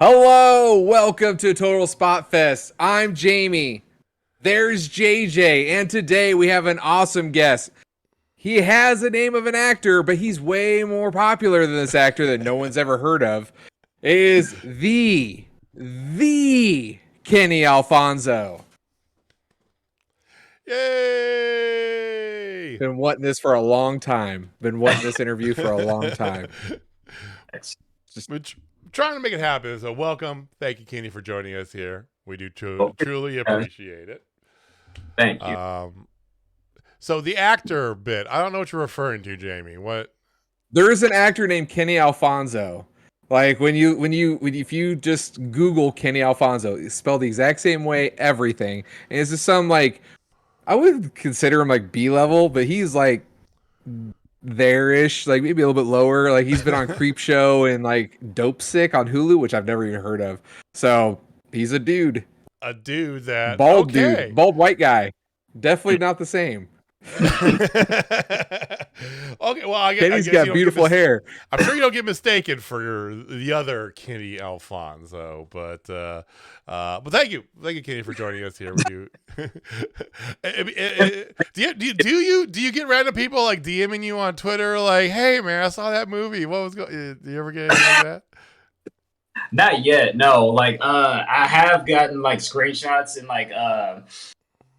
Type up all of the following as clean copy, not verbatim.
Hello, welcome to Total Spotfest. I'm Jamie. There's JJ, and today we have an awesome guest. He has the name of an actor, but he's way more popular than this actor that no one's ever heard of. It is the Kenny Alfonso. Yay! Been wanting this for a long time. Been wanting this interview for a long time. We're trying to make it happen. So welcome. Thank you, Kenny, for joining us here. We do truly appreciate it. Thank you. So the actor bit, I don't know what you're referring to, Jamie. What? There is an actor named Kenny Alfonso. Like if you just Google Kenny Alfonso, it's spelled the exact same way, everything. And it's just some like, I would consider him like B level, but he's like there-ish, like maybe a little bit lower. Like he's been on Creep Show and like Dope Sick on Hulu, which I've never even heard of. So he's a dude. A dude that bald dude, bald white guy. Definitely not the same. Okay, well, I guess Kenny's got beautiful hair. I'm sure you don't get mistaken for the other Kenny Alfonso, but thank you, Kenny, for joining us here. Do you get random people like DMing you on Twitter like, "Hey, man, I saw that movie. What was going?" Do you ever get anything like that? Not yet, no. Like, I have gotten like screenshots and like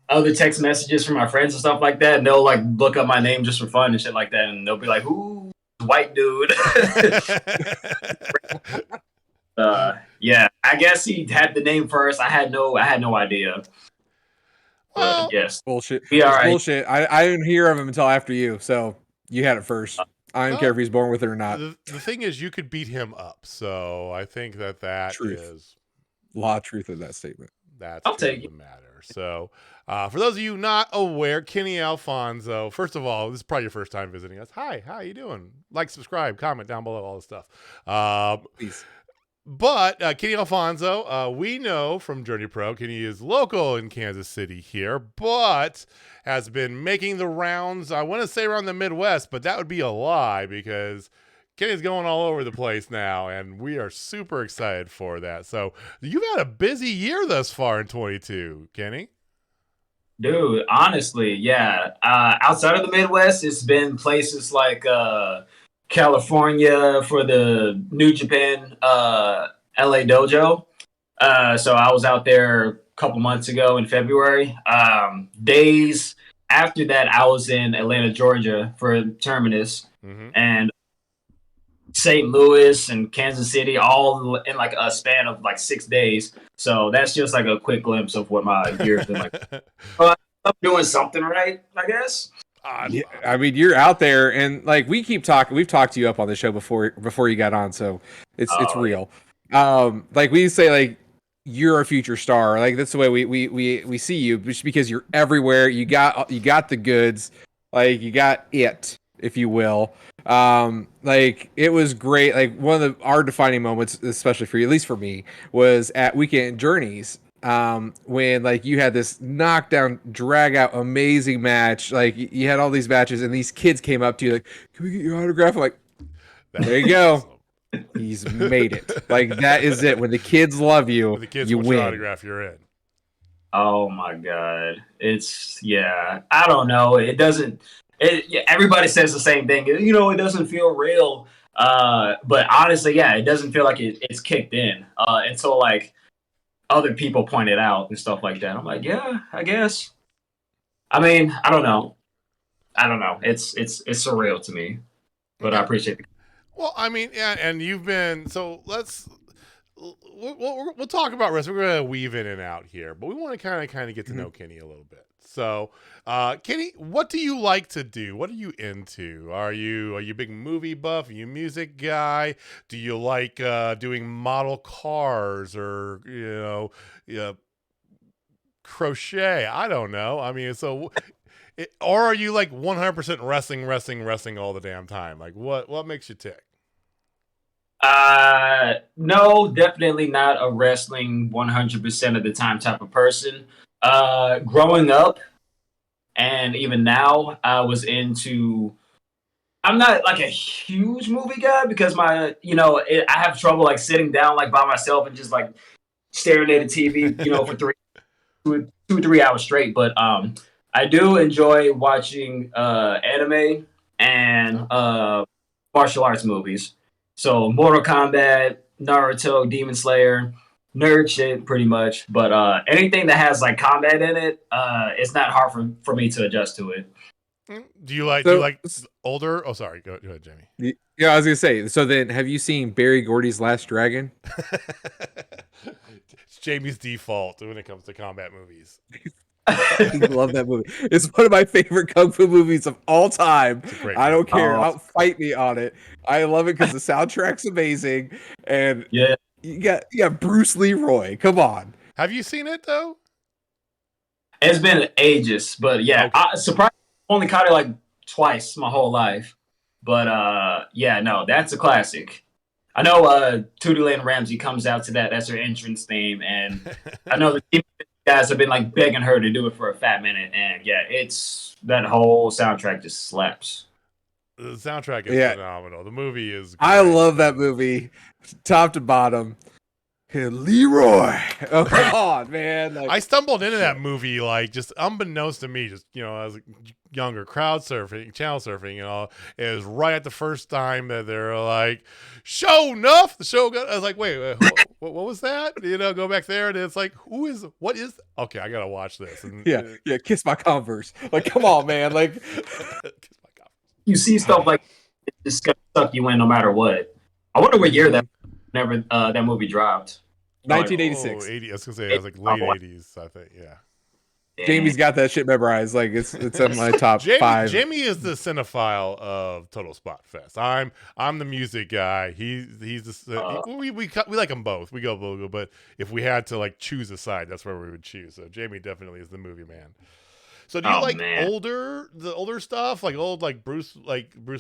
other text messages from my friends and stuff like that, and they'll like look up my name just for fun and shit like that, and they'll be like, "Who's white dude?" Yeah, I guess he had the name first. I had no idea. Well, yes, bullshit. All right. Bullshit. I didn't hear of him until after you, so you had it first. I don't care if he's born with it or not. The thing is, you could beat him up, so I think that truth. Is a lot of truth in that statement. That's I'll take the matter. So, for those of you not aware, Kenny Alfonso, first of all, this is probably your first time visiting us. Hi, how you doing? Like, subscribe, comment down below, all this stuff. Please. But Kenny Alfonso, we know from Journey Pro, Kenny is local in Kansas City here, but has been making the rounds, I want to say around the Midwest, but that would be a lie because Kenny's going all over the place now, and we are super excited for that. So you've had a busy year thus far in 22, Kenny. Dude, honestly, yeah. Outside of the Midwest, it's been places like California for the New Japan LA dojo. So I was out there a couple months ago in February. Days after that, I was in Atlanta, Georgia for Terminus. Mm-hmm. And St. Louis and Kansas City, all in like a span of like 6 days. So that's just like a quick glimpse of what my year's been like. But I'm doing something right, I guess. Yeah, I mean, you're out there, and like we've talked to you up on the show before you got on, so it's real. Like we say, like you're a future star. Like that's the way we see you, just because you're everywhere. You got the goods, like you got it, if you will. Like it was great. Like one of our defining moments, especially for you, at least for me, was at Weekend Journeys. When like you had this knockdown, drag out, amazing match. Like you had all these matches, and these kids came up to you like, "Can we get your autograph?" I'm like, there you go. Awesome. He's made it. Like that is it. When the kids love you, when the kids you want win. Your autograph, you're in. Oh my god, I don't know. It doesn't. Everybody says the same thing. You know, it doesn't feel real. But honestly, yeah, it doesn't feel like it's kicked in until like other people point it out and stuff like that. I'm like, yeah, I guess. I mean, I don't know. It's surreal to me, but I appreciate it. Well, I mean, yeah, and you've been so. We'll talk about wrestling. We're gonna weave in and out here, but we want to kind of get to know Kenny a little bit. So, Kenny, what do you like to do? What are you into? Are you a big movie buff? Are you a music guy? Do you like doing model cars or crochet? I don't know. I mean, or are you like 100% wrestling all the damn time? Like, what makes you tick? No, definitely not a wrestling 100% of the time type of person. Growing up and even now, I was into I'm not like a huge movie guy because I have trouble like sitting down like by myself and just like staring at a TV, for 2 or 3 hours straight. But I do enjoy watching anime and martial arts movies. So Mortal Kombat, Naruto, Demon Slayer, nerd shit pretty much. But anything that has like combat in it, it's not hard for me to adjust to it. Do you like So, older? Oh, sorry. Go ahead, Jamie. yeah, I was gonna say. So then, have you seen Barry Gordy's Last Dragon? It's Jamie's default when it comes to combat movies. I love that movie. It's one of my favorite kung fu movies of all time. I don't care. Outfight me on it. I love it because the soundtrack's amazing, and Yeah. you got Bruce Leroy. Come on. Have you seen it though? It's been ages, but yeah, Okay. I surprised only caught it like twice my whole life. But yeah, no, that's a classic. I know Tootie Lane Ramsey comes out to that as her entrance theme, and I know the team guys have been like begging her to do it for a fat minute, and yeah, it's that whole soundtrack just slaps. The soundtrack is phenomenal. The movie is great. I love that movie, top to bottom. Leroy, oh come on, man! Like, I stumbled into that movie like just unbeknownst to me, just as a younger, crowd surfing, channel surfing, it was right at the first time that they're like, "Show enough." The show got. I was like, "Wait, what was that?" Go back there, and it's like, what is? Okay, I gotta watch this. And, yeah, kiss my Converse. Like, come on, man! Like, kiss my Converse. You see stuff like it just gonna suck you in no matter what. I wonder what year that movie dropped. 1986. 80. I was gonna say it was like late 80s. I think, yeah. Jamie's got that shit memorized. Like it's in my top 5. Jamie is the cinephile of Total Spotfest. I'm the music guy. He's the we like them both. We go both. But if we had to like choose a side, that's where we would choose. So Jamie definitely is the movie man. So do you like the older stuff, like old Bruce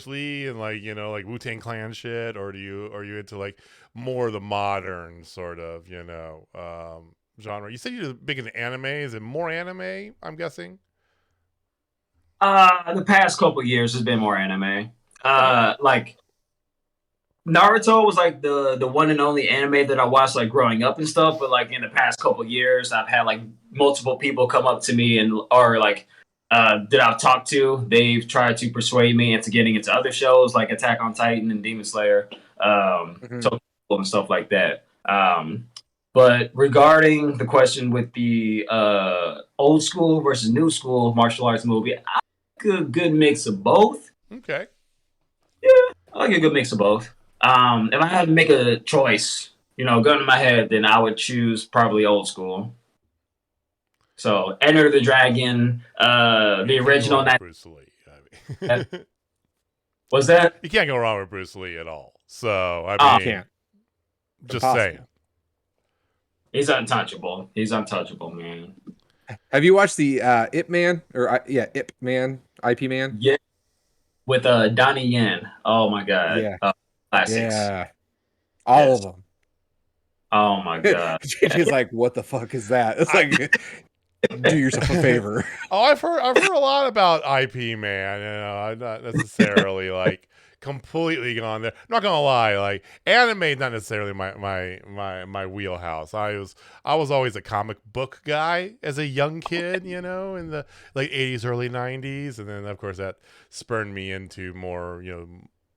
Lee and like Wu-Tang Clan shit, or are you into like more the modern sort of genre? You said you're big into anime. Is it more anime? I'm guessing. The past couple years has been more anime. Like Naruto was like the one and only anime that I watched like growing up and stuff. But like in the past couple years, I've had like multiple people come up to me or like that I've talked to. They've tried to persuade me into getting into other shows like Attack on Titan and Demon Slayer, and stuff like that. But regarding the question with the old school versus new school martial arts movie, I like a good mix of both. Okay. Yeah, I like a good mix of both. If I had to make a choice, gun to my head, then I would choose probably old school. So, Enter the Dragon, the original. Bruce Lee. Was that? You can't go wrong with Bruce Lee at all. So I mean, can't. Just Impossible. saying. He's untouchable. He's untouchable, man. Have you watched the Ip Man Ip Man, IP Man? Yeah, with Donnie Yen. Oh my god. Yeah. Classics. Yeah. All of them. Oh my god. JJ's like, what the fuck is that? It's like, do yourself a favor. Oh, I've heard a lot about IP Man. I'm not necessarily like completely gone there. I'm not gonna lie, like anime is not necessarily my wheelhouse. I was always a comic book guy as a young kid, in the late 80s, early 90s, and then of course that spurned me into more,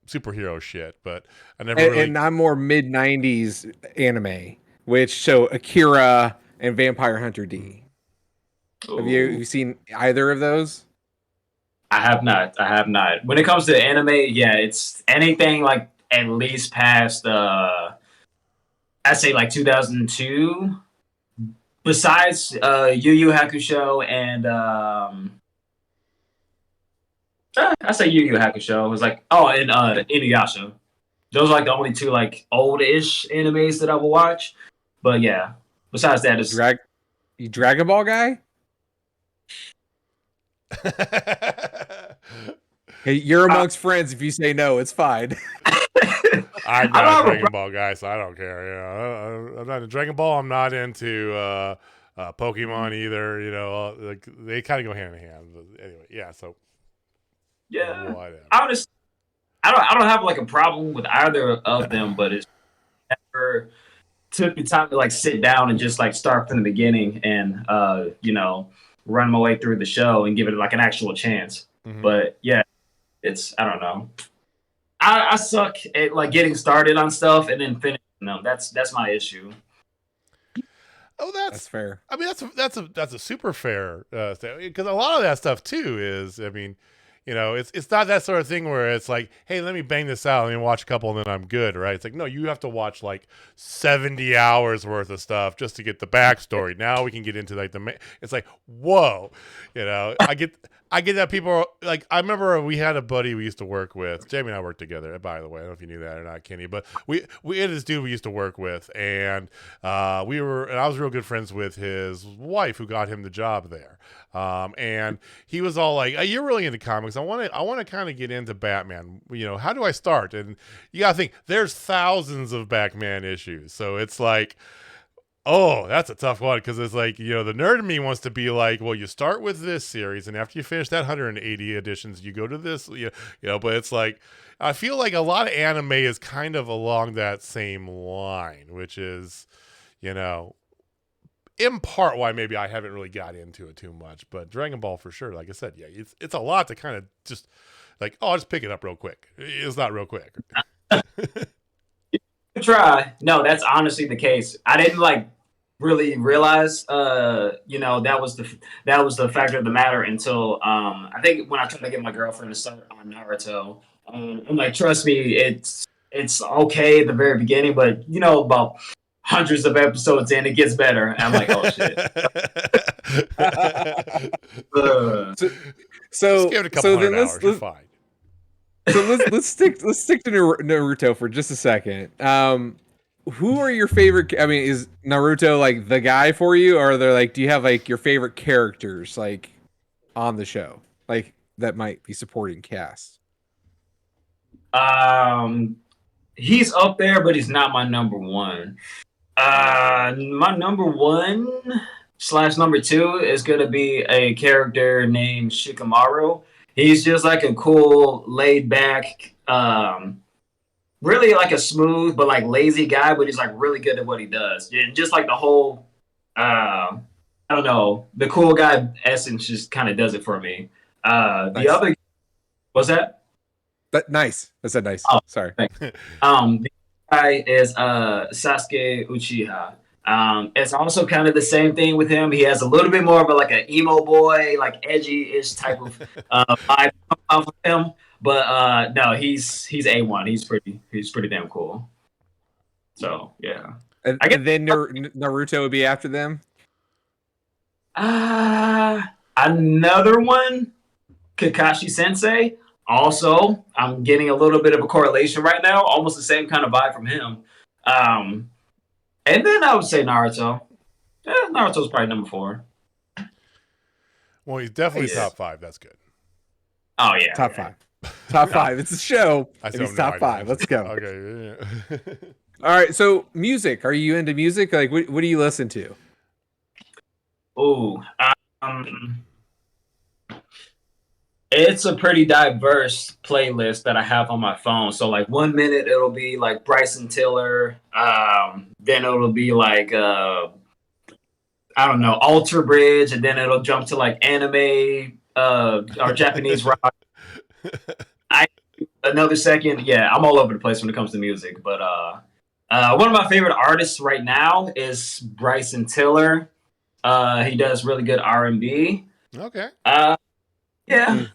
superhero shit. But I never and I'm more mid 90s anime, which show Akira and Vampire Hunter D. Have you seen either of those? I have not. When it comes to anime, yeah, it's anything like at least past I'd say like 2002. Besides Yu Yu Hakusho and I say Yu Yu Hakusho. It was like and Inuyasha. Those are like the only two like old-ish animes that I will watch. But yeah, besides that, it's you Dragon Ball guy? Hey, you're amongst friends. If you say no, it's fine. I'm not a Dragon Ball guy, so I don't care. I'm not a Dragon Ball. I'm not into Pokemon either. Like they kind of go hand in hand. But anyway, yeah. So yeah, whatever. honestly, I don't have like a problem with either of them, but it's never took the time to like sit down and just like start from the beginning and run my way through the show and give it like an actual chance. Mm-hmm. But yeah, it's I don't know. I suck at like getting started on stuff and then finishing them. That's my issue. Oh, That's fair. I mean, that's a super fair because a lot of that stuff too is, I mean, it's not that sort of thing where it's like, hey, let me bang this out and watch a couple and then I'm good, right? It's like, no, you have to watch like 70 hours worth of stuff just to get the backstory. Now we can get into like it's like, whoa, I get that people are, like, I remember we had a buddy we used to work with. Jamie and I worked together, by the way. I don't know if you knew that or not, Kenny, but we had this dude we used to work with, and I was real good friends with his wife who got him the job there. And he was all like, "You're really into comics. I want to kind of get into Batman. How do I start?" And you got to think there's thousands of Batman issues, so it's like, oh, that's a tough one because it's like, the nerd in me wants to be like, well, you start with this series, and after you finish that 180 editions, you go to this, but it's like, I feel like a lot of anime is kind of along that same line, which is, in part why maybe I haven't really got into it too much. But Dragon Ball for sure, like I said, yeah, it's a lot to kind of just like, oh, I'll just pick it up real quick. It's not real quick. Try. No, that's honestly the case. I didn't like really realize that was the factor of the matter until I think when I tried to get my girlfriend to start on Naruto. I'm like, trust me, it's okay at the very beginning, but about hundreds of episodes in, it gets better. And I'm like, oh shit. So just give it a couple hundred hours, you're fine. So let's stick to Naruto for just a second. Who are your favorite? I mean, is Naruto like the guy for you, or are there like, do you have like your favorite characters like on the show, like that might be supporting cast? He's up there, but he's not my number one. My number one / number two is gonna be a character named Shikamaru. He's just like a cool, laid back, really like a smooth but like lazy guy, but he's like really good at what he does. Yeah, just like the whole, I don't know, the cool guy essence just kind of does it for me. Nice. The other, what's that? Nice. I said nice. Oh, sorry. The guy is Sasuke Uchiha. It's also kind of the same thing with him. He has a little bit more of a like an emo boy, like edgy-ish type of vibe off of him. But no, he's A1. He's pretty damn cool. So yeah. And then Naruto would be after them. Another one, Kakashi Sensei. Also, I'm getting a little bit of a correlation right now. Almost the same kind of vibe from him. And then I would say Naruto. Yeah, Naruto's probably number 4. Well, he's definitely top 5. That's good. Oh yeah, top 5. Top 5. It's a show. He's top 5. Let's go. Okay. Yeah. All right. So, music. Are you into music? Like, what do you listen to? Oh, it's a pretty diverse playlist that I have on my phone. So, like, 1 minute it'll be like Bryson Tiller. Then it'll be like I don't know, Alter Bridge, and then it'll jump to like anime or Japanese rock. Another second, yeah, I'm all over the place when it comes to music. But one of my favorite artists right now is Bryson Tiller. He does really good R&B. Okay. Yeah.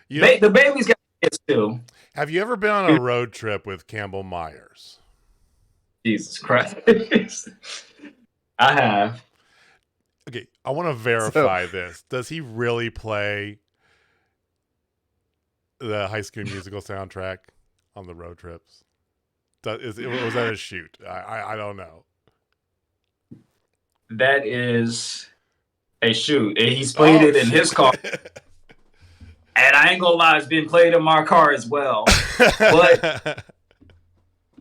The baby's got kids too. Have you ever been on a road trip with Campbell Myers? Jesus Christ. I have. Okay, I want to verify this. Does he really play the High School Musical soundtrack on the road trips? Was that a shoot? I don't know. That is a shoot. He's played it in his car. And I ain't gonna lie, it's been played in my car as well. But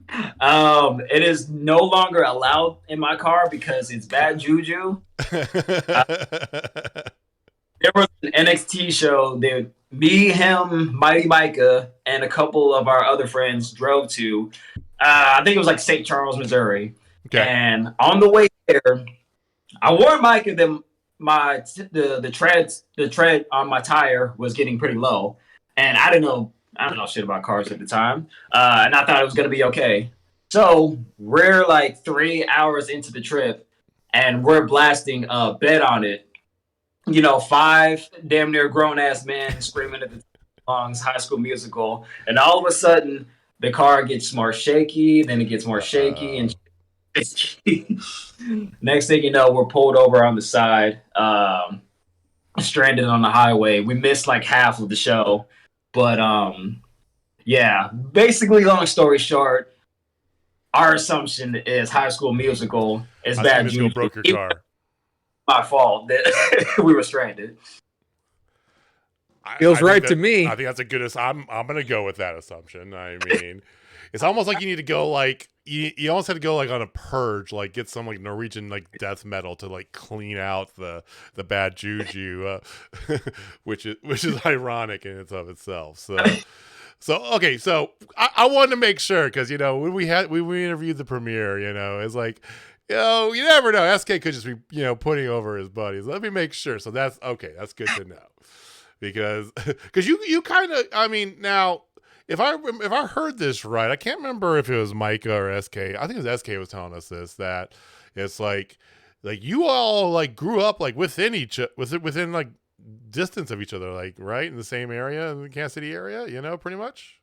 it is no longer allowed in my car because it's bad juju. There was an NXT show that me, him, Mighty Micah, and a couple of our other friends drove to, I think it was like St. Charles, Missouri. Okay. And on the way there, I warned Micah that the tread on my tire was getting pretty low, and I didn't know shit about cars at the time, and I thought it was gonna be okay. So we're like 3 hours into the trip, and we're blasting Bet on It. You know, 5 damn near grown ass men screaming at the songs, High School Musical, and all of a sudden the car gets more shaky, then it gets more shaky, and next thing you know, we're pulled over on the side, stranded on the highway. We missed like half of the show, but yeah. Basically, long story short, our assumption is High School Musical is bad. Musical broke your car. My fault that we were stranded. Feels right to me. I think that's a good. I'm gonna go with that assumption. I mean, it's almost like you need to go like you almost had to go like on a purge, like get some like Norwegian like death metal to like clean out the bad juju, which is ironic in and of itself. So okay, so I wanted to make sure because you know when we interviewed the premiere, you know, it's like. You know, you never know. SK could just be, you know, putting over his buddies. Let me make sure. So that's okay. That's good to know, because you kind of. I mean, now if I heard this right, I can't remember if it was Micah or SK. I think it was SK was telling us this, that it's like you all like grew up like within like distance of each other, like right in the same area in the Kansas City area. You know, pretty much.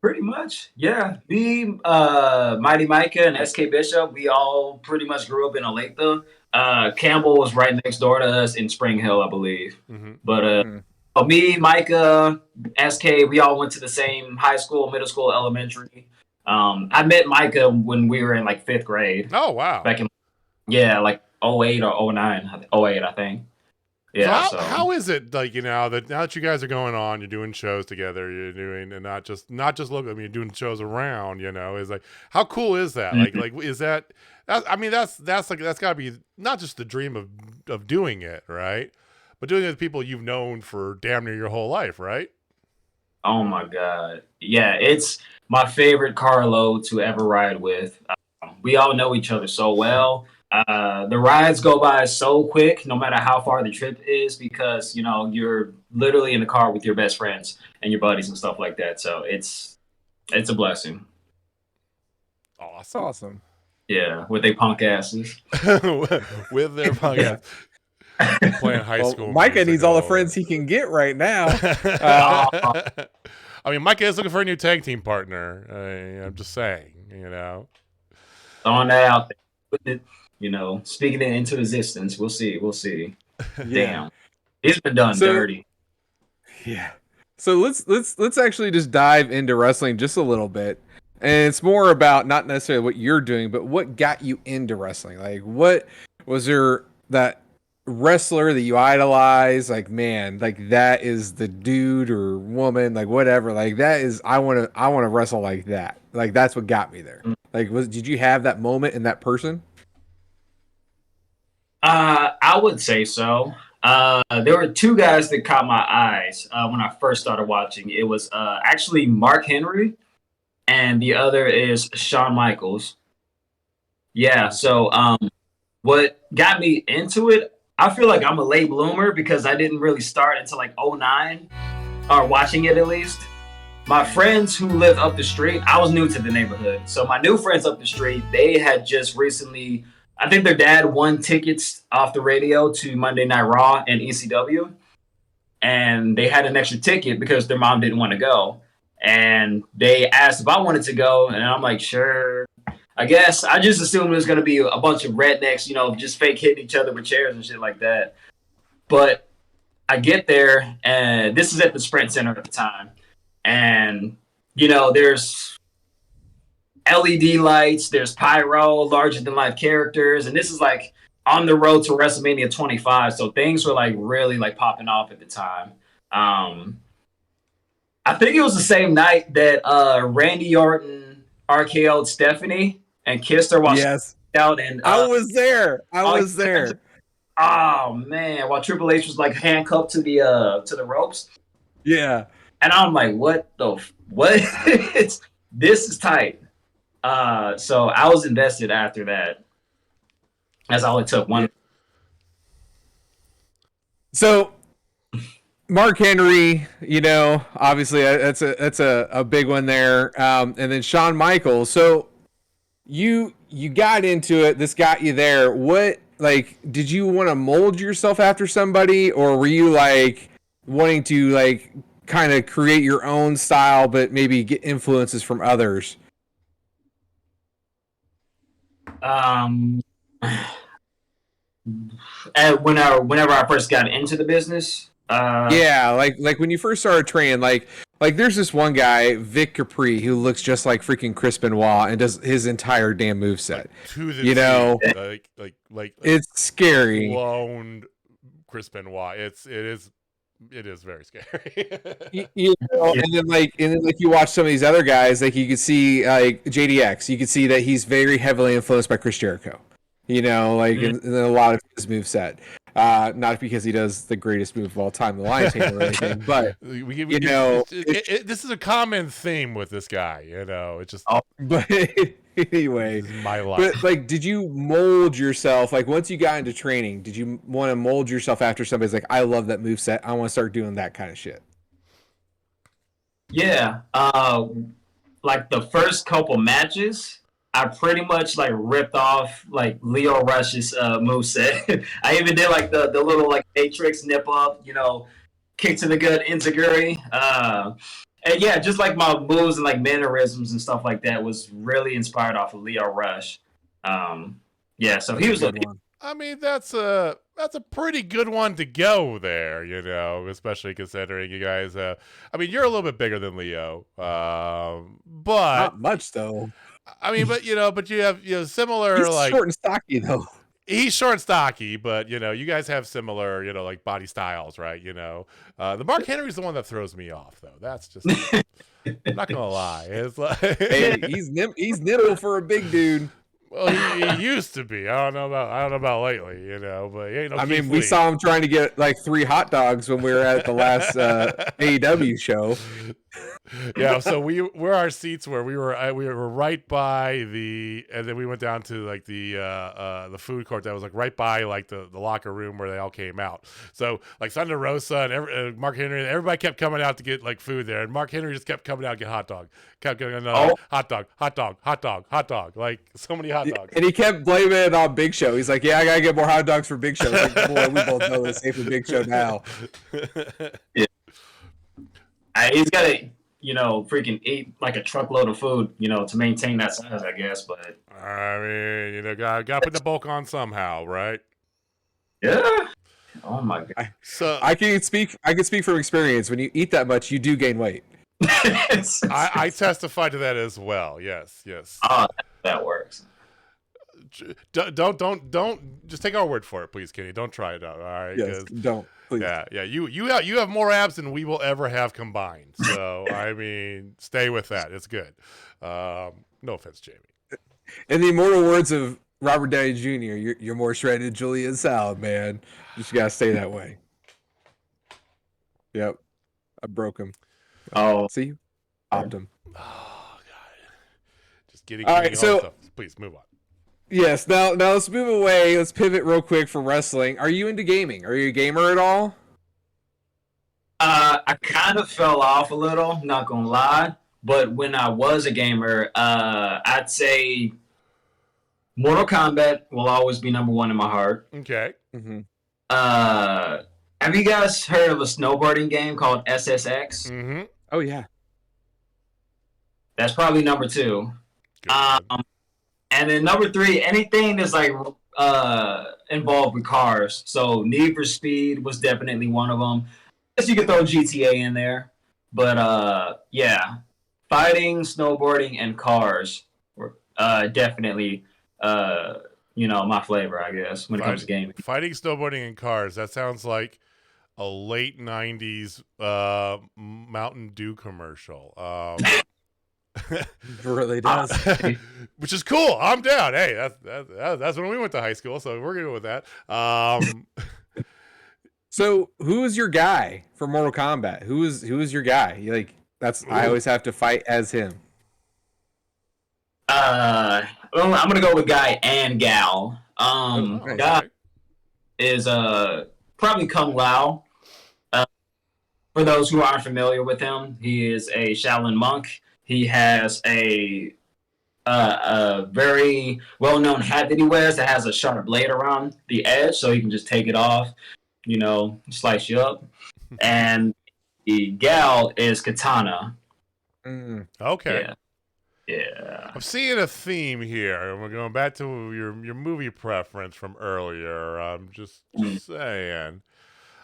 Pretty much, yeah. Me, Mighty Micah, and SK Bishop, we all pretty much grew up in Olathe. Campbell was right next door to us in Spring Hill, I believe. Mm-hmm. But me, Micah, SK, we all went to the same high school, middle school, elementary. I met Micah when we were in like 5th grade. Oh, wow. Back in, like 08 or 09, 08, I think. Yeah. So how is it like, you know, now that you guys are going on, you're doing shows together, you're doing, and not just local, I mean, you're doing shows around, you know, is like, how cool is that? Mm-hmm. Like, is that, I mean, that's gotta be not just the dream of doing it, right? But doing it with people you've known for damn near your whole life, right? Oh my God. Yeah. It's my favorite carload to ever ride with. We all know each other so well. The rides go by so quick, no matter how far the trip is, because you know you're literally in the car with your best friends and your buddies and stuff like that. So it's a blessing. Awesome. Yeah, with their punk asses. With their punk ass. Playing high school. Micah needs all the friends he can get right now. I mean, Micah is looking for a new tag team partner. I'm just saying, you know, throwing that out there, putting it, you know, speaking it into existence. We'll see. Yeah. Damn, it's been done dirty. Yeah. So let's actually just dive into wrestling just a little bit, and it's more about not necessarily what you're doing, but what got you into wrestling. Like, what was there that wrestler that you idolize? Like, man, like that is the dude or woman, like whatever. Like that is I want to wrestle like that. Like that's what got me there. Like, did you have that moment in that person? I would say so. There were 2 guys that caught my eyes when I first started watching. It was actually Mark Henry, and the other is Shawn Michaels. Yeah, so what got me into it, I feel like I'm a late bloomer because I didn't really start until like 09, or watching it at least. My friends who lived up the street, I was new to the neighborhood. So my new friends up the street, they had just recently, I think their dad won tickets off the radio to Monday Night Raw and ECW. And they had an extra ticket because their mom didn't want to go. And they asked if I wanted to go. And I'm like, sure. I guess I just assumed it was going to be a bunch of rednecks, you know, just fake hitting each other with chairs and shit like that. But I get there, and this is at the Sprint Center at the time. And, you know, there's LED lights, there's pyro, larger than life characters. And this is like on the road to WrestleMania 25. So things were like really like popping off at the time. I think it was the same night that Randy Orton RKO'd Stephanie and kissed her while she was out. And I was there. Oh man, while Triple H was like handcuffed to the ropes. Yeah. And I'm like, what? This is tight. So I was invested after that. That's all it took. One. So Mark Henry, obviously that's a big one there. And then Shawn Michaels. So you got into it. This got you there. What, like, did you want to mold yourself after somebody, or were you like wanting to like kind of create your own style, but maybe get influences from others? And whenever I first got into the business, Yeah, like when you first started training, like there's this one guy, Vic Capri, who looks just like freaking Chris Benoit and does his entire damn moveset. Like, to the like it's scary. Cloned Chris Benoit. It is very scary. And then like you watch some of these other guys, like you could see like JDX, you could see that he's very heavily influenced by Chris Jericho. In a lot of his moveset. Not because he does the greatest move of all time, the Lion Tamer or anything, but this is a common theme with this guy. It's just. But anyway, this is my life. But like, did you mold yourself? Like, once you got into training, did you want to mold yourself after somebody's like, I love that moveset, I want to start doing that kind of shit? Yeah. Like the first couple matches, I pretty much like ripped off like Leo Rush's moveset. I even did like the little like matrix nip up, kick to the gut enziguri. And yeah, just like my moves and like mannerisms and stuff like that was really inspired off of Leo Rush. Yeah, so he was a one. I mean, that's a pretty good one to go there, especially considering you guys. I mean, you're a little bit bigger than Leo, but not much though. I mean, but you have similar. He's like short and stocky though. He's short and stocky, but you guys have similar, like body styles, right? The Mark Henry's the one that throws me off, though. That's just I'm not gonna lie. It's like hey, he's nimble for a big dude. Well, he used to be. I don't know about lately, but he ain't no. I mean, we saw him trying to get like 3 hot dogs when we were at the last AEW show. Yeah, so where our seats were, we were right by and then we went down to like the food court that was like right by like the locker room where they all came out. So like Thunder Rosa and Mark Henry, everybody kept coming out to get like food there, and Mark Henry just kept coming out to get hot dog, kept getting hot dog, like so many hot dogs. And he kept blaming it on Big Show. He's like, yeah, I gotta get more hot dogs for Big Show. Like, boy, we both know it's safe for Big Show now. Yeah. He's got to, freaking eat like a truckload of food, to maintain that size, I guess. But I mean, got to put the bulk on somehow, right? Yeah. Oh my god. So I can speak from experience. When you eat that much, you do gain weight. I testify to that as well. Yes. Oh, that works. Don't just take our word for it, please, Kenny. Don't try it out. All right. Yes, don't. Please. Yeah. You have more abs than we will ever have combined. So I mean, stay with that. It's good. No offense, Jamie. In the immortal words of Robert Downey Jr., you're more shredded Julian salad, man. You just gotta stay that way. Yep, I broke him. Oh, see, popped him. Oh god, just getting. All right, so please move on. Yes, now let's move away. Let's pivot real quick from wrestling. Are you into gaming? Are you a gamer at all? I kind of fell off a little, not gonna lie. But when I was a gamer, I'd say Mortal Kombat will always be number 1 in my heart. Okay. Mm-hmm. Have you guys heard of a snowboarding game called SSX? Mm-hmm. Oh yeah. That's probably number 2. And then number 3, anything that's like involved with cars. So Need for Speed was definitely one of them. I guess you could throw GTA in there, but yeah, fighting, snowboarding, and cars were definitely my flavor, I guess, when it comes to gaming. Fighting, snowboarding, and cars. That sounds like a late '90s Mountain Dew commercial. It really does. Which is cool. I'm down. Hey, that's when we went to high school, so we're good with that. So who is your guy for Mortal Kombat? Who is your guy? I always have to fight as him. Well, I'm gonna go with guy and gal. Guy is probably Kung Lao. For those who aren't familiar with him, he is a Shaolin monk. He has a very well-known hat that he wears that has a sharp blade around the edge, so he can just take it off, slice you up. And the gal is Katana. Okay. Yeah. I'm seeing a theme here. We're going back to your movie preference from earlier. I'm just saying.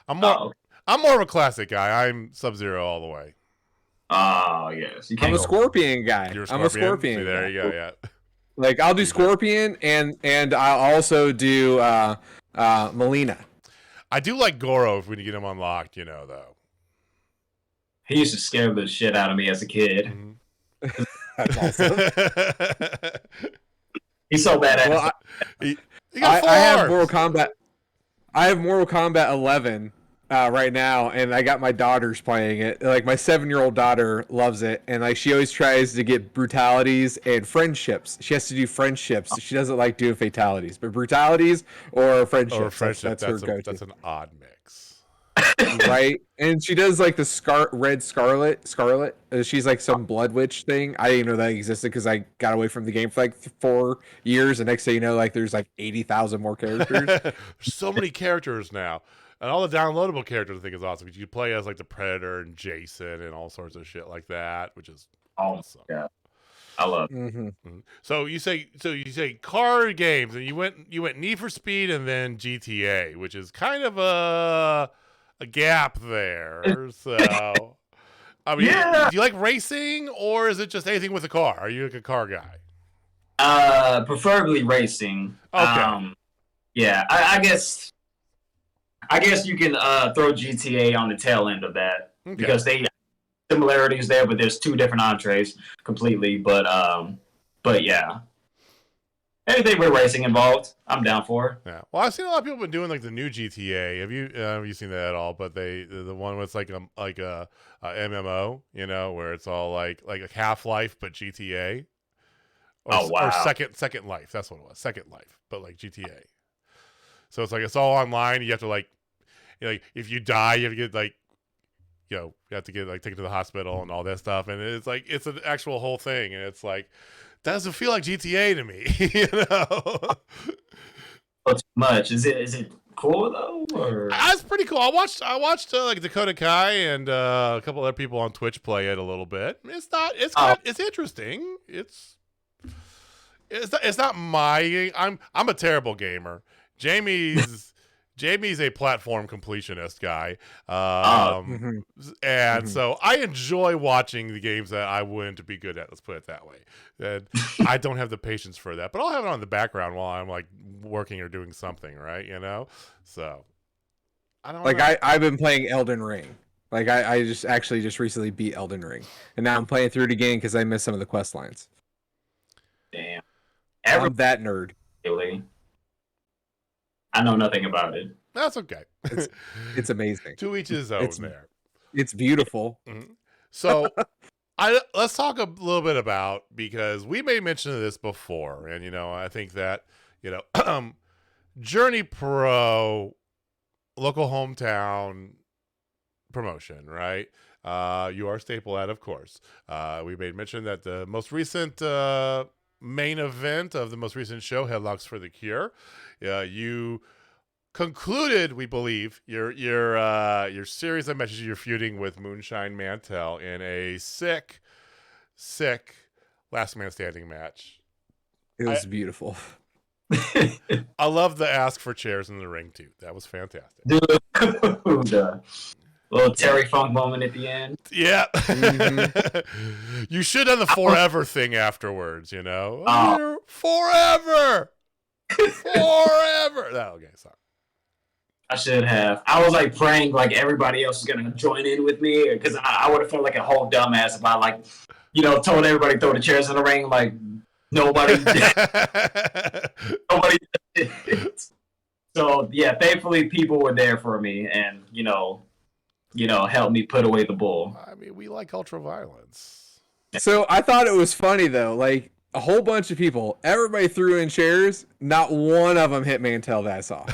I'm more of a classic guy. I'm Sub-Zero all the way. Oh, yes. I'm a Scorpion guy. You're a I'm a Scorpion? Scorpion. See, there you go, yeah. Like, I'll do Scorpion, and I'll also do Melina. I do like Goro if we can get him unlocked, though. He used to scare the shit out of me as a kid. Mm-hmm. That's awesome. He's so badass. Well, I have Mortal Kombat. I have Mortal Kombat 11 right now, and I got my daughters playing it. Like, my 7-year-old daughter loves it, and like she always tries to get brutalities and friendships. She has to do friendships. She doesn't like doing fatalities, but brutalities or friendships. That's her go-to. That's an odd mix. Right, and she does like the red Scarlet. She's like some blood witch thing. I didn't know that existed because I got away from the game for like 4 years, and next thing you know, like there's like 80,000 more characters. There's so many characters now, and all the downloadable characters I think is awesome. You play as like the Predator and Jason and all sorts of shit like that, which is awesome. Yeah, I love it. Mm-hmm. So you say car games, and you went Need for Speed and then GTA, which is kind of a gap there. So, I mean, do you like racing, or is it just anything with a car? Are you like a car guy? Preferably racing. Okay. Yeah, I guess you can throw GTA on the tail end of that because they similarities there, but there's two different entrees completely. But yeah. Anything with racing involved, I'm down for. Yeah. Well, I've seen a lot of people been doing like the new GTA. Have you seen that at all? But the one with like a MMO, where it's all like a Half-Life but GTA. Or Second Life. That's what it was. Second Life, but like GTA. So it's all online. You have to like if you die, you have to get like you have to get like taken to the hospital and all that stuff. And it's like it's an actual whole thing, and it's like. Doesn't feel like GTA to me, Not too much. Is it cool though? Or? That's pretty cool. I watched like Dakota Kai and a couple other people on Twitch play it a little bit. It's interesting. It's not my. I'm a terrible gamer. Jamie's a platform completionist guy, and so I enjoy watching the games that I wouldn't be good at. Let's put it that way. And I don't have the patience for that, but I'll have it on the background while I'm like working or doing something, right? So I don't know. I've been playing Elden Ring. Like I just recently beat Elden Ring, and now I'm playing through it again because I missed some of the quest lines. Damn, I'm that nerd. Really? I know nothing about it. That's okay. It's amazing. To each his own there. It's beautiful. Mm-hmm. So let's talk a little bit about, because we made mention of this before, and I think that Journey Pro, local hometown promotion, right? You are staple at, of course. We made mention that the most recent main event of the most recent show, Headlocks for the Cure, you concluded, we believe, your series of matches you're feuding with Moonshine Mantell in a sick last man standing match. It was beautiful. I love the ask for chairs in the ring too. That was fantastic. Dude, little Terry Funk moment at the end. Yeah. Mm-hmm. You should have the forever thing afterwards, Forever. Okay, sorry. I should have. I was like praying like everybody else is gonna join in with me, because I would have felt like a whole dumbass if I told everybody to throw the chairs in the ring. Like nobody did. Nobody did. So yeah, thankfully people were there for me, and helped me put away the bull. I mean, we like ultra violence. So I thought it was funny though, like a whole bunch of people, everybody threw in chairs, not one of them hit Mantell that saw.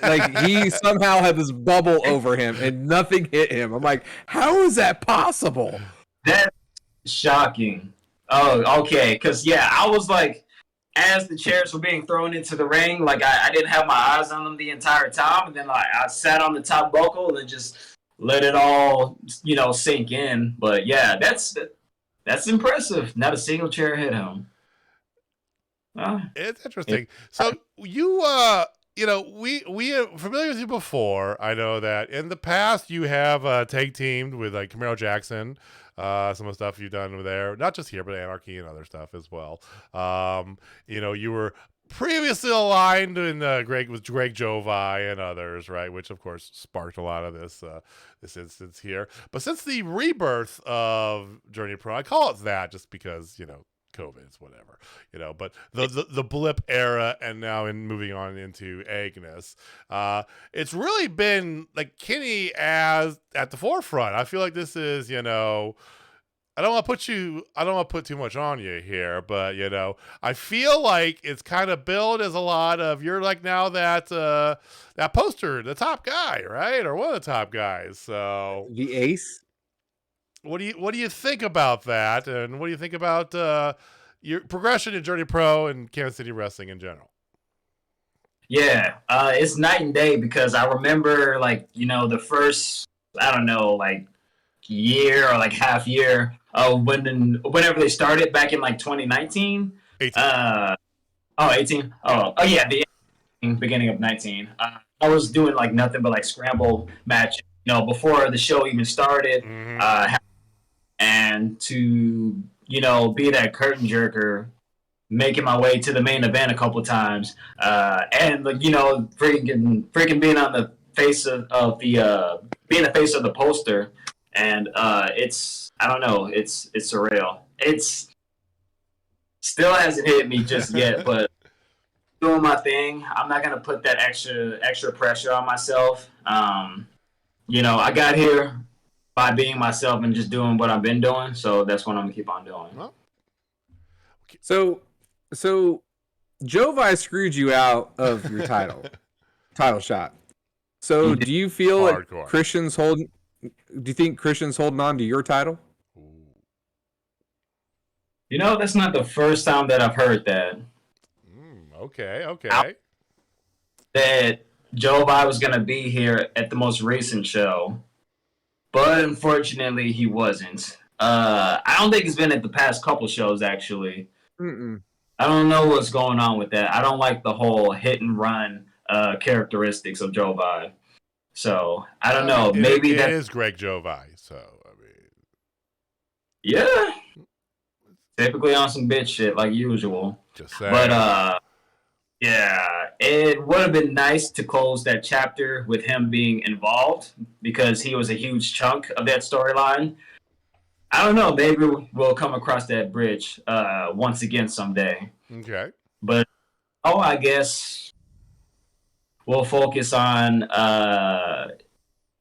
Like he somehow had this bubble over him and nothing hit him. I'm like, how is that possible? That's shocking. Oh, okay, because yeah, I was like, as the chairs were being thrown into the ring, like I didn't have my eyes on them the entire time, and then like I sat on the top buckle and just let it all sink in. But yeah, that's impressive. Not a single chair hit him. It's interesting. So you we are familiar with you before. I know that in the past you have tag teamed with like Camaro Jackson. Some of the stuff you've done over there, not just here, but Anarchy and other stuff as well. You were previously aligned in Greg Jovi and others, right? Which of course sparked a lot of this instance here. But since the rebirth of Journey Pro, I call it that just because COVID, it's whatever, but the blip era, and now moving on into Agnes, it's really been like Kenny as at the forefront. I feel like this is, I don't want to put too much on you here, but I feel like it's kind of billed as a lot of, you're like now that poster, the top guy, right? Or one of the top guys. So the ace. What do you think about that, and what do you think about your progression in Journey Pro and Kansas City wrestling in general? Yeah, it's night and day, because I remember the first, I don't know, like year or like half year whenever they started back in like 2019. 18. 18. Oh yeah, the beginning of 19. I was doing like nothing but like scramble match, before the show even started. Mm-hmm. And to be that curtain jerker, making my way to the main event a couple times, and freaking being on the face of the being the face of the poster, and it's, I don't know, it's surreal. It's still hasn't hit me just yet, but doing my thing. I'm not gonna put that extra pressure on myself. I got here by being myself and just doing what I've been doing, so that's what I'm gonna keep on doing. Well, okay. So Jovi screwed you out of your title shot. So do you feel like Christian's holding? Do you think Christian's holding on to your title? That's not the first time that I've heard that. Okay. That Jovi was gonna be here at the most recent show, but unfortunately he wasn't. I don't think he's been at the past couple shows, actually. Mm-mm. I don't know what's going on with that. I don't like the whole hit and run characteristics of Jovi. So I don't know. Maybe that is Greg Jovi. So I mean, yeah, typically on some bitch shit like usual. Just saying. But yeah, it would have been nice to close that chapter with him being involved, because he was a huge chunk of that storyline. I don't know. Maybe we'll come across that bridge once again someday. Okay. But I guess we'll focus on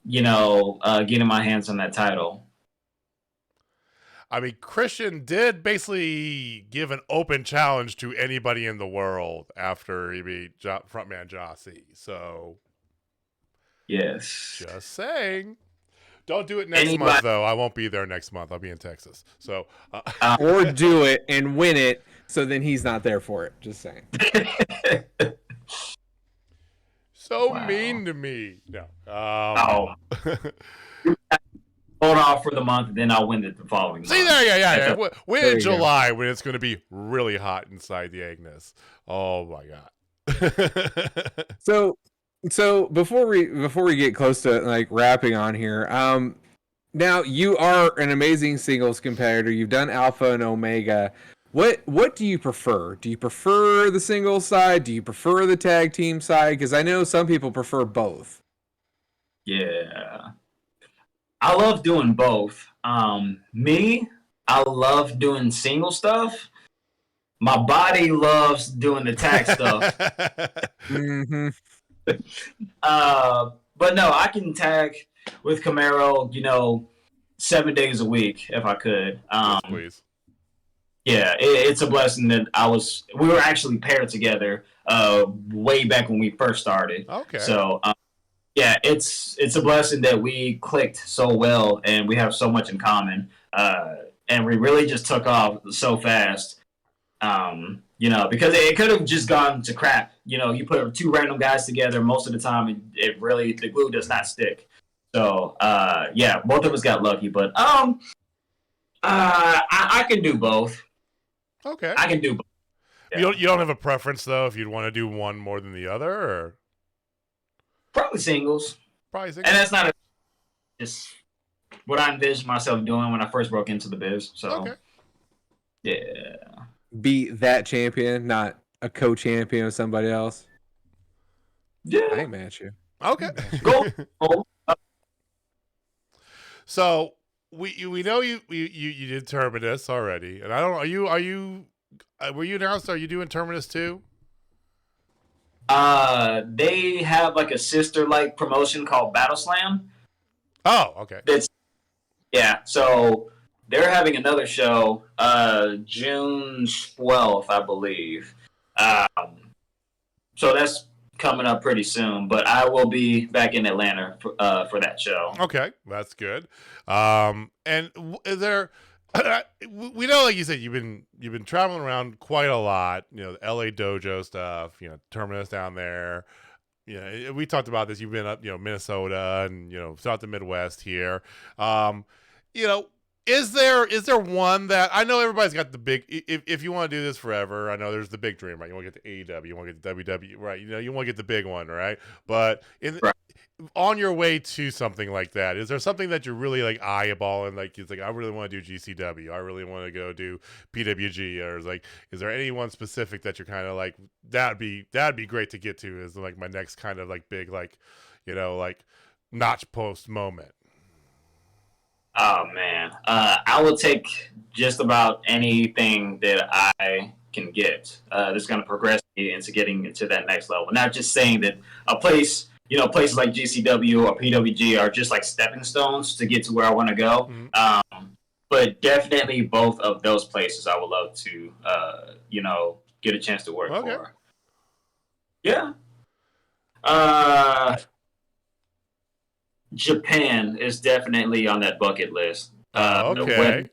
getting my hands on that title. I mean, Christian did basically give an open challenge to anybody in the world after he beat frontman Jossie. So, yes, just saying. Don't do it next month, though. I won't be there next month. I'll be in Texas. So, or do it and win it, so then he's not there for it. Just saying. So mean to me. No. Hold off for the month, and then I'll win it the following month. See there, yeah. Win in July when it's going to be really hot inside the Agnes. Oh my god. So before we get close to like wrapping on here, now you are an amazing singles competitor. You've done Alpha and Omega. What do you prefer? Do you prefer the singles side? Do you prefer the tag team side? Because I know some people prefer both. Yeah, I love doing both. Me, I love doing single stuff. My body loves doing the tag stuff. Mm-hmm. But no, I can tag with Camaro, 7 days a week if I could. Yes, please. Yeah, it's a blessing that we were actually paired together way back when we first started. Okay. So, yeah, it's a blessing that we clicked so well and we have so much in common. And we really just took off so fast. Because it could have just gone to crap. You put two random guys together, most of the time it really, the glue does not stick. So, yeah, both of us got lucky, but I can do both. Okay. I can do both. Yeah. You don't have a preference though, if you'd want to do one more than the other, or probably singles. Probably singles. And that's not just what I envisioned myself doing when I first broke into the biz. So, okay. Yeah. Be that champion, not a co-champion with somebody else. Yeah. I ain't mad at you. Okay. Go. So we know you did Terminus already, and I don't know. Were you announced? Are you doing Terminus too? They have like a sister like promotion called Battle Slam. Oh, okay. Yeah. So they're having another show, June 12th, I believe. So that's coming up pretty soon, but I will be back in Atlanta for that show. Okay, that's good. And is there? We know, like you said, you've been traveling around quite a lot. The LA dojo stuff. Terminus down there. We talked about this. You've been up, Minnesota and throughout the Midwest here. Is there one that I know everybody's got the big? If you want to do this forever, I know there's the big dream, right? You want to get to AEW, you want to get to WWE, right? You want to get the big one, right? But on your way to something like that, is there something that you're really like eyeballing? Like it's like I really want to do GCW, I really want to go do PWG, or is there anyone specific that you're kind of like that'd be great to get to? Is like my next kind of like big like notch post moment. Oh man, I will take just about anything that I can get. That's going to progress me into getting to that next level. Not just saying that a place, places like GCW or PWG are just like stepping stones to get to where I want to go. Mm-hmm. But definitely both of those places I would love to, get a chance to work for. Yeah. Japan is definitely on that bucket list. Okay.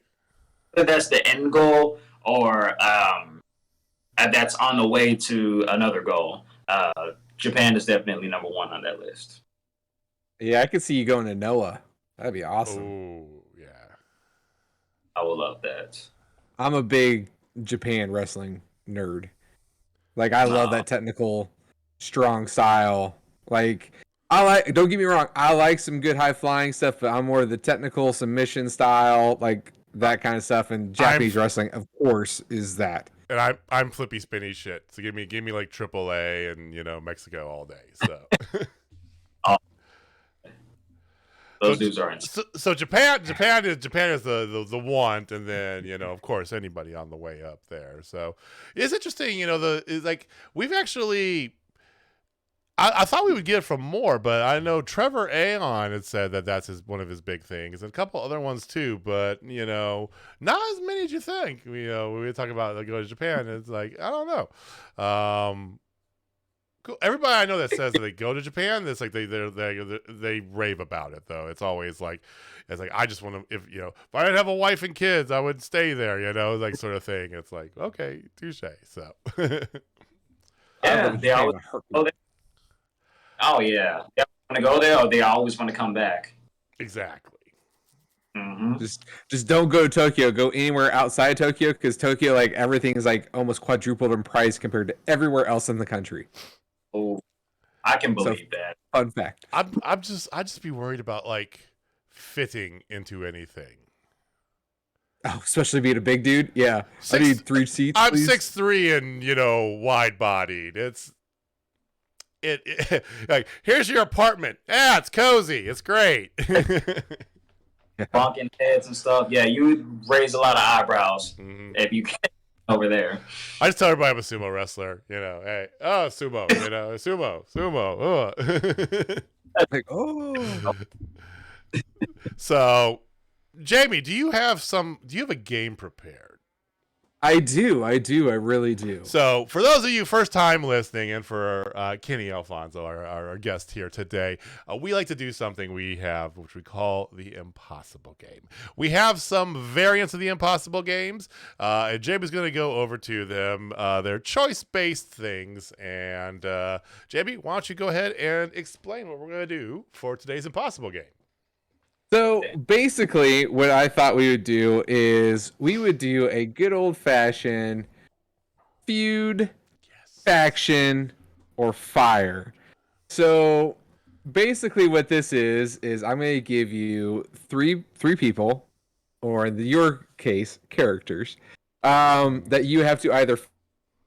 Whether that's the end goal or that's on the way to another goal. Japan is definitely number one on that list. Yeah, I could see you going to Noah. That'd be awesome. Oh, yeah. I would love that. I'm a big Japan wrestling nerd. Like, I love that technical, strong style. Like, don't get me wrong, I like some good high flying stuff, but I'm more of the technical submission style, like that kind of stuff. And Japanese wrestling, of course, is that. And I'm flippy spinny shit. So give me like AAA and Mexico all day. So those dudes are in. So Japan is the want, and then of course anybody on the way up there. So it's interesting. We've actually. I thought we would get it from more, but I know Trevor Aon had said that that's one of his big things, and a couple other ones too. But not as many as you think. We talk about like going to Japan. It's like I don't know. Cool. Everybody I know that says that they go to Japan, it's like they rave about it though. It's always like I just want to if I didn't have a wife and kids, I would stay there. Like sort of thing. It's like okay, touche. So yeah, they always. Oh yeah, they want to go there, or they always want to come back. Exactly. Mm-hmm. Just don't go to Tokyo. Go anywhere outside Tokyo, because Tokyo, like everything is like almost quadrupled in price compared to everywhere else in the country. Oh, I can believe that. Fun fact. I'd just be worried about like fitting into anything. Oh, especially being a big dude. Yeah, I need 3 seats. I'm please. 6'3" and wide bodied. It's. It like here's your apartment. Yeah, it's cozy. It's great. Bonking heads and stuff. Yeah, you would raise a lot of eyebrows if you over there. I just tell everybody I'm a sumo wrestler. You know, hey, sumo. You know, sumo. Like, oh, So, Jamie, do you have a game prepared? I do. I really do. So, for those of you first time listening, and for Kenny Alfonso, our guest here today, we like to do something we have, which we call the Impossible Game. We have some variants of the Impossible Games, and Jamie's going to go over to them. They're choice-based things, and Jamie, why don't you go ahead and explain what we're going to do for today's Impossible Game? So basically, what I thought we would do is we would do a good old fashioned feud, faction, or fire. So basically, what this is I'm going to give you three people, or in your case, characters, that you have to either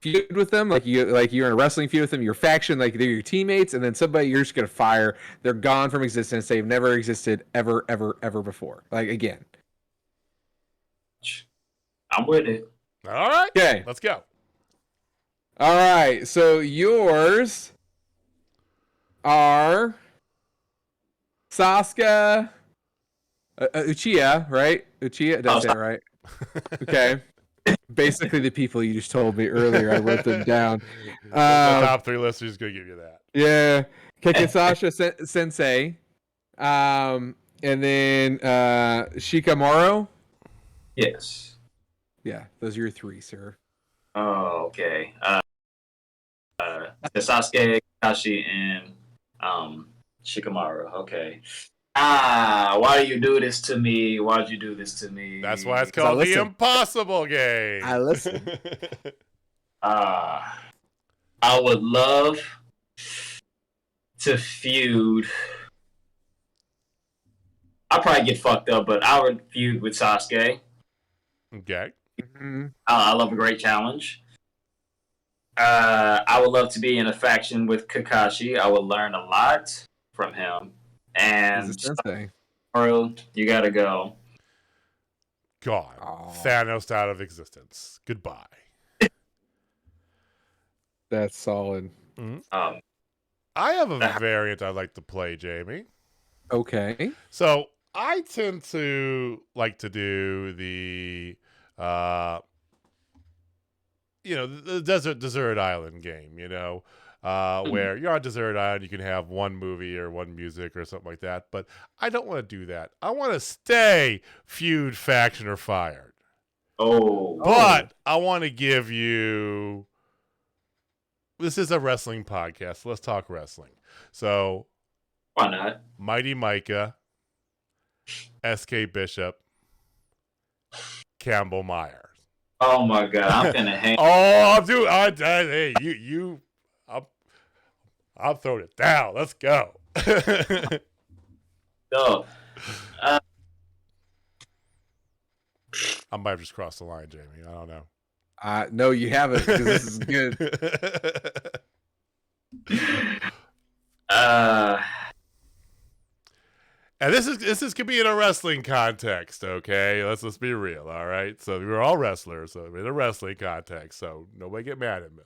feud with them, like you're in a wrestling feud with them, your faction, like they're your teammates, and then somebody you're just gonna fire. They're gone from existence. They've never existed ever before. Like again. I'm with it. All right. Okay. Let's go. All right. So yours are Sasuke, Uchiha, right? Uchiha, did I say it right? Okay. Basically, the people you just told me earlier, I wrote them down. The top three listeners is going to give you that. Yeah. Kekisasha Sensei. And then Shikamaru. Yes. Yeah, those are your three, sir. Oh, okay. Sasuke, Kakashi, and Shikamaru. Okay. Why do you do this to me? Why'd you do this to me? That's why it's called the Impossible Game. I listen. I would love to feud. I'll probably get fucked up, but I would feud with Sasuke. Okay. Mm-hmm. I love a great challenge. I would love to be in a faction with Kakashi. I would learn a lot from him. And Sensei, you gotta go. Gone. Aww. Thanos out of existence. Goodbye. That's solid. Mm-hmm. I have a variant I'd like to play, Jamie. Okay. So I tend to like to do the the desert island game, where you're on a desert island, you can have one movie or one music or something like that. But I don't want to do that. I want to stay feud, faction, or fired. Oh. But I want to give you... This is a wrestling podcast. So let's talk wrestling. So... Why not? Mighty Micah, SK Bishop, Campbell Myers. Oh my God, I'm gonna hang. Oh, dude, hey, I'll throw it down. Let's go. Go. I might have just crossed the line, Jamie. I don't know. No, you haven't, because this is good. And this could be in a wrestling context, okay? Let's be real, all right? So we're all wrestlers, so in a wrestling context, so nobody get mad at us.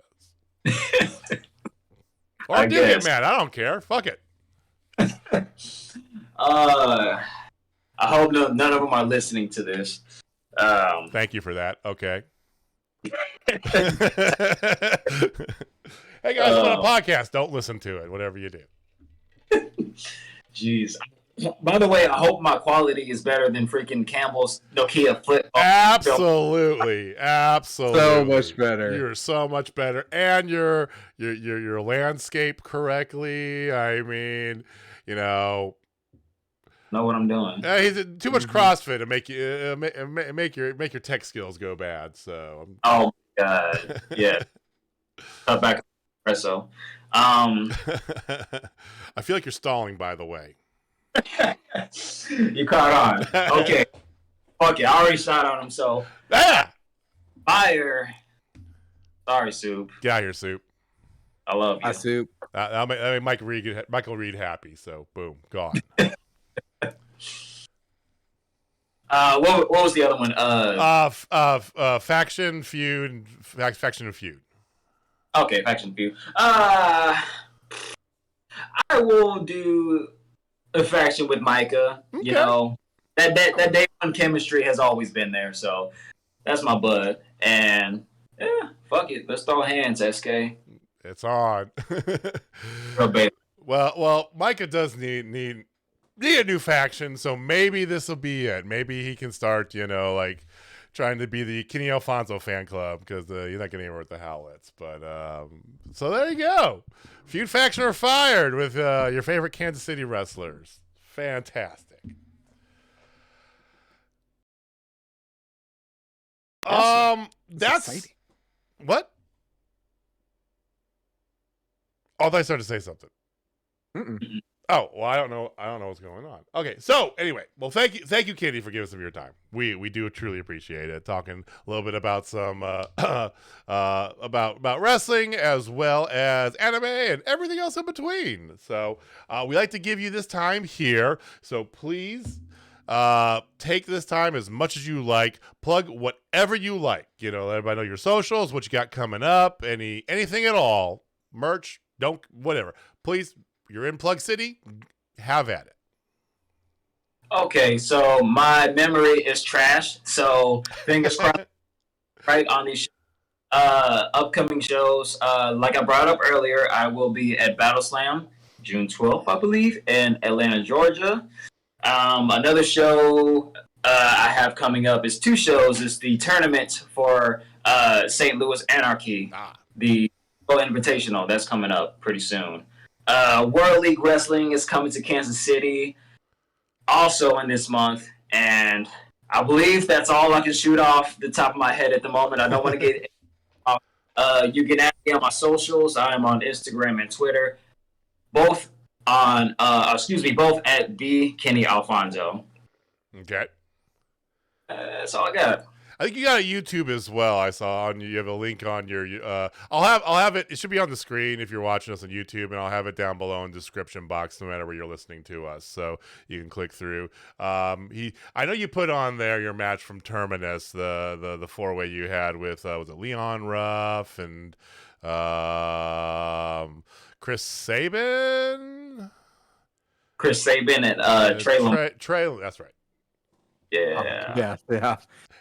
Or do get mad, I don't care. Fuck it. I hope none of them are listening to this. Thank you for that. Okay. Hey guys, I'm on a podcast. Don't listen to it, whatever you do. Jeez. By the way, I hope my quality is better than freaking Campbell's Nokia flip. Absolutely. So much better. You're so much better, and your landscape correctly. I mean, know what I'm doing. He's too much CrossFit to make you make your tech skills go bad. So. Oh my God! Yeah. Cut back espresso. I feel like you're stalling. By the way. You caught on. Okay. Fuck it. I already shot on him. So. Fire. Sorry, Soup. Get out of here, Soup. I love you. Hi, Soup. I'll make Michael Reed happy. So boom, gone. What was the other one? Faction, Feud, Faction and Feud. Okay, Faction Feud. I will do a faction with Micah. Okay. You know, that day one chemistry has always been there, so that's my bud. And yeah, fuck it, let's throw hands, SK. It's on. Well, Micah does need a new faction, so maybe this will be it. Maybe he can start, like trying to be the Kenny Alfonso fan club, because you're not getting anywhere with the Howlets. But so there you go. Feud faction are fired with your favorite Kansas City wrestlers. Fantastic. That's exciting. What? Oh, I thought I started to say something. Mm-mm. Oh, well, I don't know what's going on. Okay, so anyway, well, thank you, Kenny, for giving us some of your time. We do truly appreciate it. Talking a little bit about some about wrestling, as well as anime and everything else in between. So we like to give you this time here. So please take this time as much as you like. Plug whatever you like. Let everybody know your socials, what you got coming up, anything at all, merch. Whatever. Please. You're in Plug City, have at it. Okay, so my memory is trash. So fingers crossed, right on these upcoming shows. Like I brought up earlier, I will be at Battle Slam June 12th, I believe, in Atlanta, Georgia. Another show I have coming up is 2 shows. It's the tournament for St. Louis Anarchy, the Invitational. That's coming up pretty soon. World League Wrestling is coming to Kansas City also in this month, and I believe that's all I can shoot off the top of my head at the moment. I don't want to get you can add me on my socials. I am on Instagram and Twitter, both at the Kenny Alfonso. Okay. That's all I got. I think you got a YouTube as well. I saw you have a link on your. I'll have it. It should be on the screen if you're watching us on YouTube, and I'll have it down below in the description box, no matter where you're listening to us, so you can click through. I know you put on there your match from Terminus, the 4-way you had with was it Leon Ruff and Chris Sabin. Chris Sabin and Trey. That's right. Yeah. Yeah.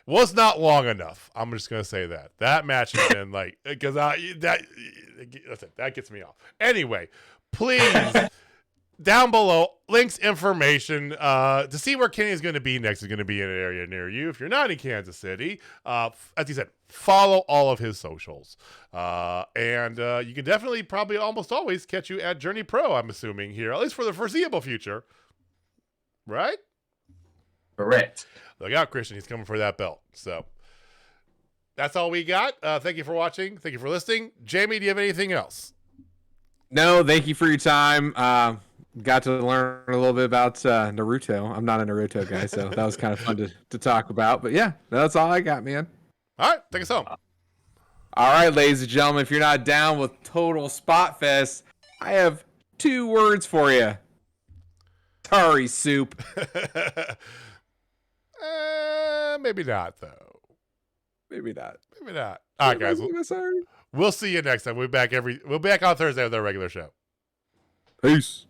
Was not long enough. I'm just gonna say that match has been like, because that gets me off. Anyway, please down below links, information to see where Kenny is going to be next. Is going to be in an area near you. If you're not in Kansas City, as he said, follow all of his socials, and you can definitely probably almost always catch you at Journey Pro. I'm assuming here, at least for the foreseeable future, right? Correct. Look out, Christian. He's coming for that belt. So that's all we got. Thank you for watching. Thank you for listening. Jamie, do you have anything else? No, thank you for your time. Got to learn a little bit about Naruto. I'm not a Naruto guy, so that was kind of fun to talk about. But yeah, that's all I got, man. All right. Take us home. All right, ladies and gentlemen, if you're not down with Total Spotfest, I have 2 words for you. Curry soup. Maybe not, though. Maybe not. All right, guys. We'll see you next time. We'll be back on Thursday with our regular show. Peace.